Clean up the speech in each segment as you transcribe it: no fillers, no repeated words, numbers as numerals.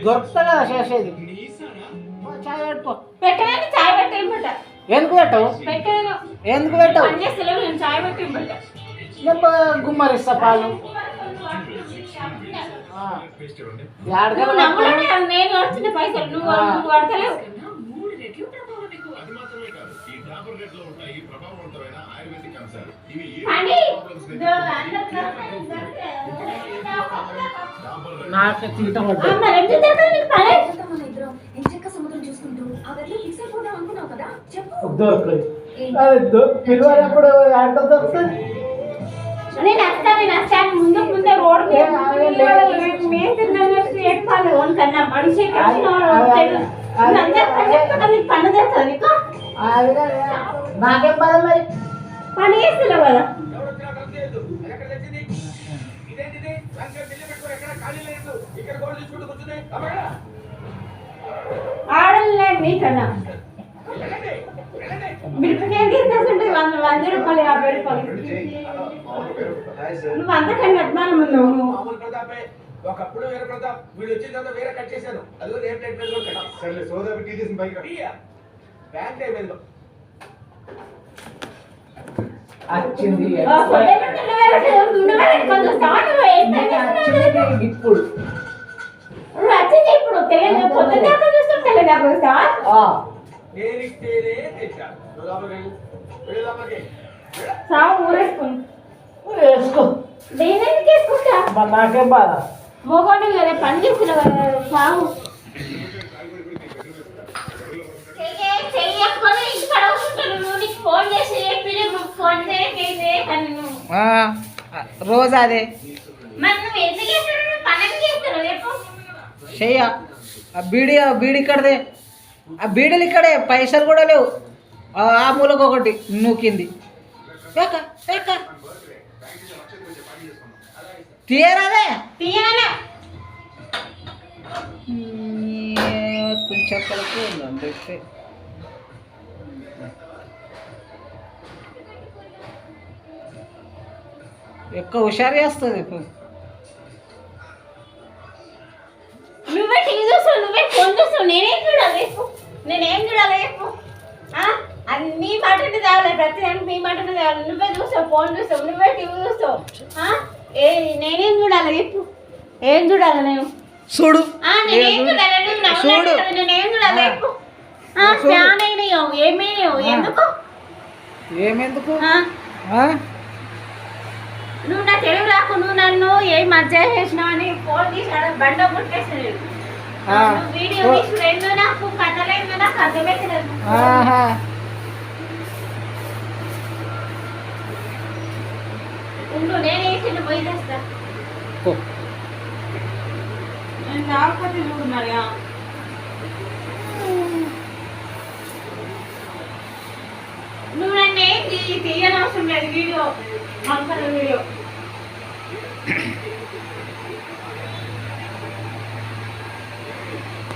దొరుకుతా కదా చేసేది. చాయ్ పెట్టుకో. పెట్టగానే చాయ్ పెట్టేయమంట. ఎందుకు పెట్టవు? పెట్టాను. ఎందుకు పెట్టవు? పని చేస్తలేవు, నేను చాయ్ పెట్టేయమంట. గుమ్మరిస్తా పాలు. నేను వస్తున్న పైసలు నువ్వు పడతలేవు. నాకు తీట పిల్లవాడప్పుడు ఆడతో దొరుకుతుంది. నేను వస్తాను ముందే రోడ్డు కన్నా మనిషి పని చేస్తుంది నీకు. నాకేం బాధ మరి, పని చేస్తున్నావు కదా. ఆడలే మీకన్నా మిరపకాయలు తీసుకుంటే 100 రూపాయలు 50 రూపాయలు. నువ్వు అంతకన్నా అభిమానం ఉన్నావు. ఒకప్పుడు వేరే ప్రతాప్ వీళ్ళు వచ్చిన తర్వాత వేరే కట్ చేశాను. అదిగో రేపు ప్లేట్ మీద కూడా పెట్టాను. సరే సోదా టీ తీసిన బైక్ బ్యాంక్ అయిపోయింది. వచ్చింది ఇప్పుడు వచ్చింది. ఇప్పుడు తెలియదు, పొద్దున్న చూస్తాం తెలియదు వస్తావా. సాగు ఊరేసుకో. నేనెందుకు వేసుకుంటా? నాకేం బాధ. మొగోడు కదా, పని చేస్తున్నావు కదా. సాగు ఫోన్ చేసి ఫోన్ రోజు అదే చెయ్య. ఆ బీడీ ఇక్కడదే, ఆ బీడీలు ఇక్కడే, పైసలు కూడా లేవు. ఆ మూలకు ఒకటి నూకింది. తీయరాదే కొంచెం కలుపు ఉందండి. ఎక్కువ హుషారు చేస్తుంది. నువ్వే టీవీ చూస్తావు, నువ్వే ఫోన్ చూస్తావు. నేనేం చూడాలి చెప్పు. మీ మాటనే తేవాలి, ప్రతి దానికి మీ మాటనే తేవాలి. నువ్వే చూస్తావు, ఫోన్ చూస్తావు, నువ్వే టీవీ చూస్తావు. నేనేం చూడాలి చెప్పు. ఏం చూడాలి నేను? చూడు నేనేం చూడాలి? నేనేం చూడాలి చెప్పు. ఫ్యాన్ అయినాయో ఏమైనాయో ఎందుకు? నువ్వు నా తెలుగు రాకు. నువ్వు నన్ను ఏం మధ్య చేసినావు అని ఫోన్ తీసాడు, బండ పుట్టేసాడు. వీడియో తీసుడు నాకు కథలేదు, నాకు అర్థమవుతలేదు. ఉండు, నేనే వేసిన పోయి తెస్తా. నేను రాకపోతే చూడు మరి. నువ్వు నన్ను ఏం తీయని అవసరం లేదు. Video video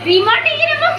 remote ఇయ్యనమ్మా.